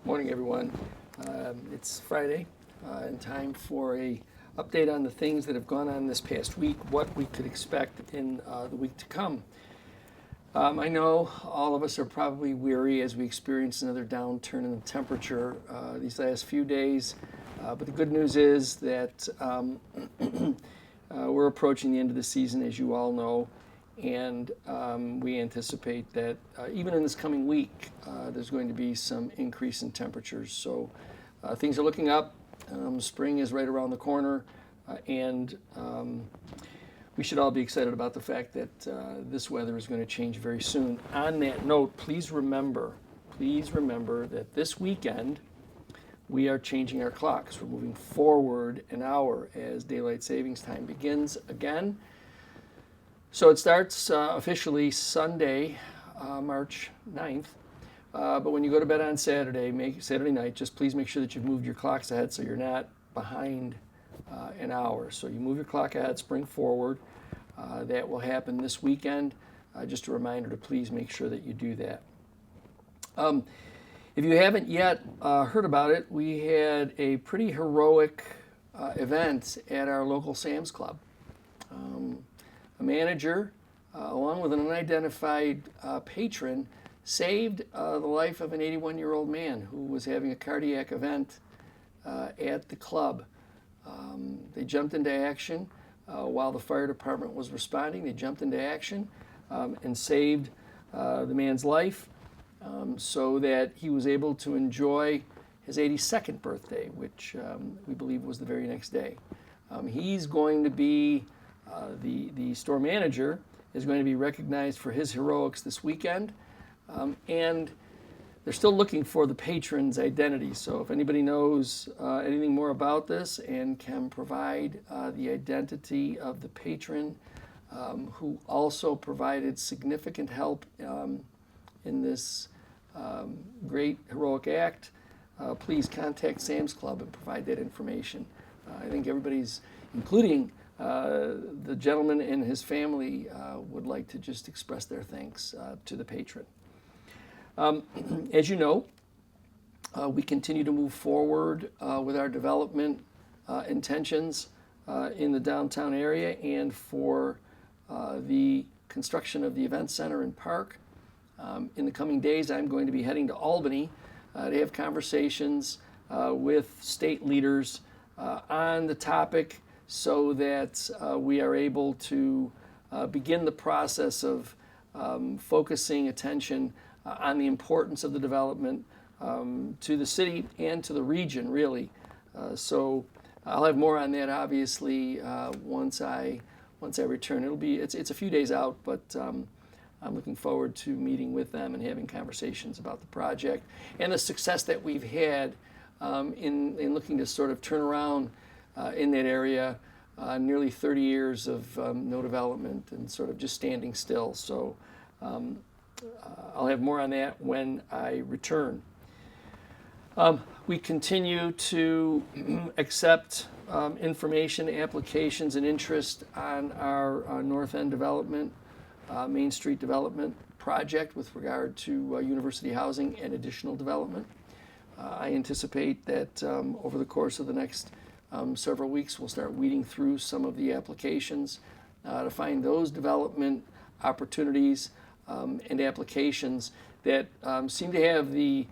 Morning, everyone. It's Friday, and time for a update on the things that have gone on this past week, what we could expect in the week to come. I know all of us are probably weary as we experience another downturn in the temperature these last few days, but the good news is that we're approaching the end of the season, as you all know, and we anticipate that even in this coming week, there's going to be some increase in temperatures. So things are looking up. Spring is right around the corner, and we should all be excited about the fact that this weather is going to change very soon. On that note, please remember that this weekend we are changing our clocks. We're moving forward an hour as daylight savings time begins again. So it starts officially Sunday, March 9th. But when you go to bed on Saturday night, just please make sure that you've moved your clocks ahead so you're not behind an hour. So you move your clock ahead, spring forward. That will happen this weekend. Just a reminder to please make sure that you do that. If you haven't yet heard about it, we had a pretty heroic event at our local Sam's Club. A manager, along with an unidentified patron, saved the life of an 81-year-old man who was having a cardiac event at the club. They jumped into action while the fire department was responding. They jumped into action and saved the man's life so that he was able to enjoy his 82nd birthday, which we believe was the very next day. He's going to be, the store manager is going to be recognized for his heroics this weekend. And they're still looking for the patron's identity. So if anybody knows anything more about this and can provide the identity of the patron who also provided significant help in this great heroic act, please contact Sam's Club and provide that information. I think everybody's, including the gentleman and his family, would like to just express their thanks to the patron. As you know, we continue to move forward with our development intentions in the downtown area and for the construction of the event center and park. In the coming days, I'm going to be heading to Albany to have conversations with state leaders on the topic so that we are able to begin the process of focusing attention on the importance of the development to the city and to the region, really. So I'll have more on that, obviously, once I return. It's a few days out, but I'm looking forward to meeting with them and having conversations about the project and the success that we've had in looking to sort of turn around in that area. Nearly 30 years of no development and sort of just standing still. So I'll have more on that when I return. We continue to accept information, applications, and interest on our North End development, Main Street development project with regard to university housing and additional development. I anticipate that over the course of the next several weeks, we'll start weeding through some of the applications to find those development opportunities and applications that seem to have the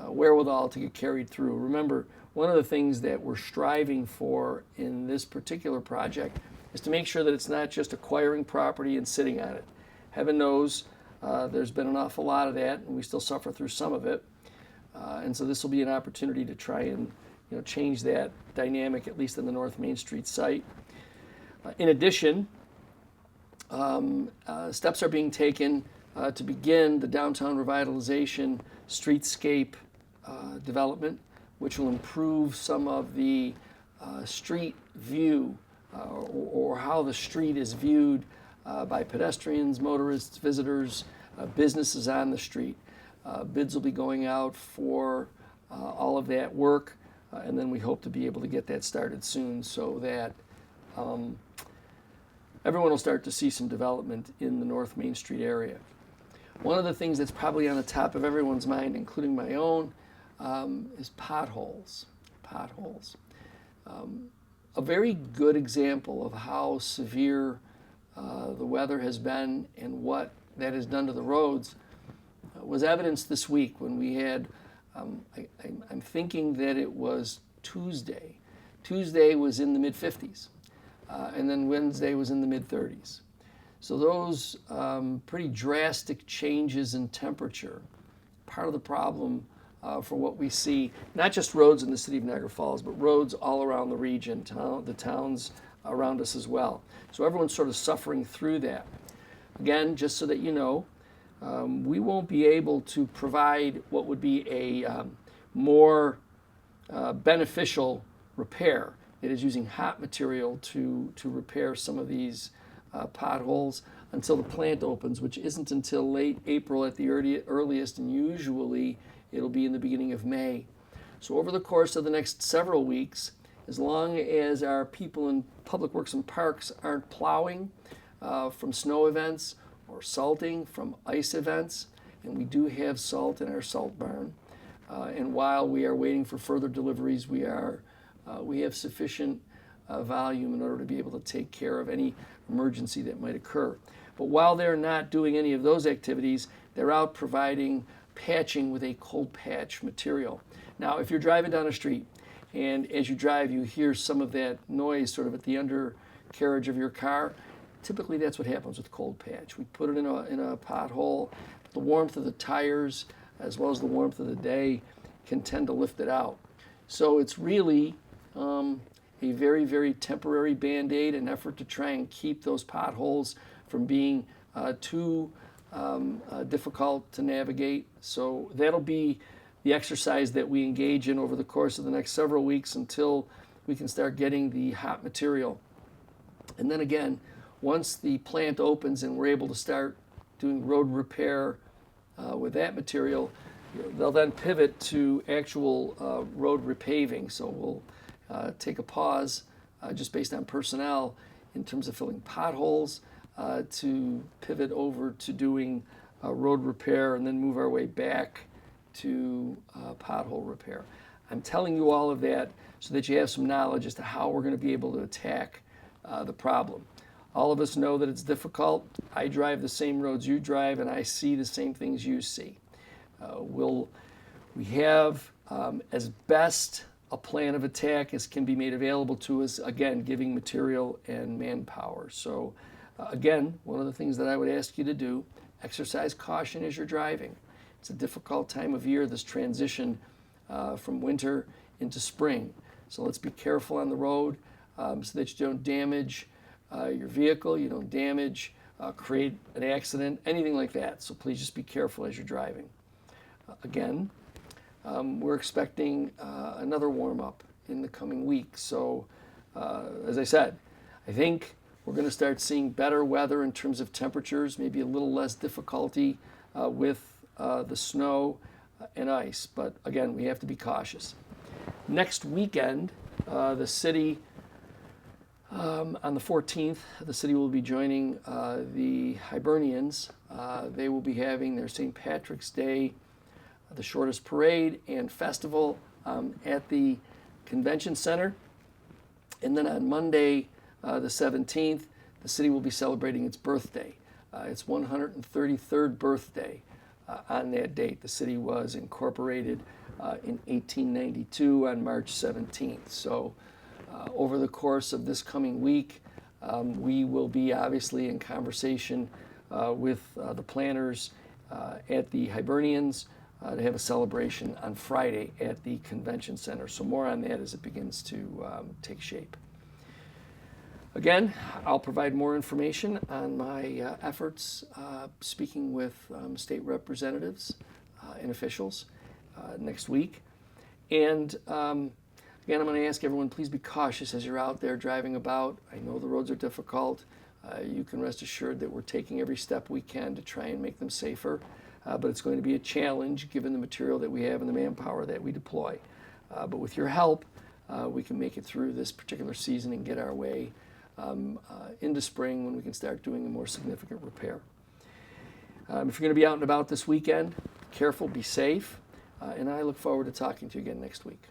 wherewithal to get carried through. Remember, one of the things that we're striving for in this particular project is to make sure that it's not just acquiring property and sitting on it. Heaven knows there's been an awful lot of that, and we still suffer through some of it. And so this will be an opportunity to try and change that dynamic, at least in the North Main Street site. In addition, steps are being taken to begin the downtown revitalization streetscape development, which will improve some of the street view or how the street is viewed by pedestrians, motorists, visitors, businesses on the street. Bids will be going out for all of that work, and then we hope to be able to get that started soon so that everyone will start to see some development in the North Main Street area. One of the things that's probably on the top of everyone's mind, including my own, is potholes. Potholes. A very good example of how severe the weather has been and what that has done to the roads was evidenced this week when we had, I'm thinking that it was Tuesday. Tuesday was in the mid-50s, and then Wednesday was in the mid-30s. So those pretty drastic changes in temperature, part of the problem for what we see, not just roads in the city of Niagara Falls, but roads all around the region, the towns around us as well. So everyone's sort of suffering through that. Again, just so that you know, we won't be able to provide what would be a more beneficial repair. It is using hot material to repair some of these potholes until the plant opens, which isn't until late April at the earliest, and usually it'll be in the beginning of May. So over the course of the next several weeks, as long as our people in Public Works and Parks aren't plowing from snow events or salting from ice events, and we do have salt in our salt barn, and while we are waiting for further deliveries, we have sufficient volume in order to be able to take care of any emergency that might occur. But while they're not doing any of those activities, they're out providing patching with a cold patch material. Now, if you're driving down a street and as you drive you hear some of that noise sort of at the undercarriage of your car, typically that's what happens with cold patch. We put it in a pothole. The warmth of the tires as well as the warmth of the day can tend to lift it out. So it's really a very, very temporary Band-Aid, an effort to try and keep those potholes from being too difficult to navigate. So that'll be the exercise that we engage in over the course of the next several weeks until we can start getting the hot material. And then again, once the plant opens and we're able to start doing road repair with that material, they'll then pivot to actual road repaving. So we'll take a pause just based on personnel in terms of filling potholes to pivot over to doing road repair and then move our way back to pothole repair. I'm telling you all of that so that you have some knowledge as to how we're going to be able to attack the problem. All of us know that it's difficult. I drive the same roads you drive, and I see the same things you see. We have as best a plan of attack as can be made available to us, again, giving material and manpower. So again, one of the things that I would ask you to do, exercise caution as you're driving. It's a difficult time of year, this transition from winter into spring. So let's be careful on the road so that you don't damage your vehicle, you don't damage, create an accident, anything like that. So please just be careful as you're driving. Again, we're expecting another warm-up in the coming week. So as I said, I think we're going to start seeing better weather in terms of temperatures, maybe a little less difficulty with the snow and ice. But again, we have to be cautious. Next weekend, the city, on the 14th, the city will be joining the Hibernians. They will be having their St. Patrick's Day, the shortest parade and festival at the convention center. And then on Monday, the 17th, the city will be celebrating its birthday. Its 133rd birthday on that date. The city was incorporated in 1892 on March 17th. So over the course of this coming week, we will be obviously in conversation with the planners at the Hibernians to have a celebration on Friday at the convention center. So more on that as it begins to take shape. Again, I'll provide more information on my efforts speaking with state representatives and officials next week. And again, I'm going to ask everyone, please be cautious as you're out there driving about. I know the roads are difficult. You can rest assured that we're taking every step we can to try and make them safer. But it's going to be a challenge given the material that we have and the manpower that we deploy. But with your help, we can make it through this particular season and get our way into spring when we can start doing a more significant repair. If you're going to be out and about this weekend, be careful, be safe. and I look forward to talking to you again next week.